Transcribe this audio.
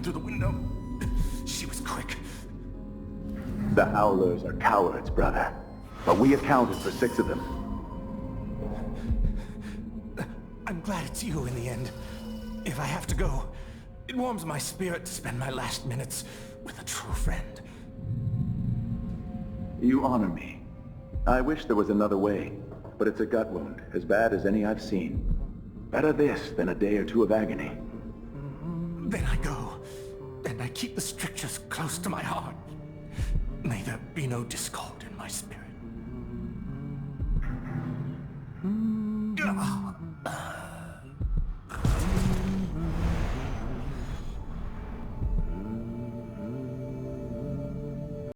through the window. She was quick. The Howlers are cowards, brother. But we accounted for 6 of them. I'm glad it's you in the end. If I have to go, it warms my spirit to spend my last minutes with a true friend. You honor me. I wish there was another way, but it's a gut wound, as bad as any I've seen. Better this than a day or 2 of agony. Then I go, and I keep the strictures close to my heart. May there be no discord in my spirit.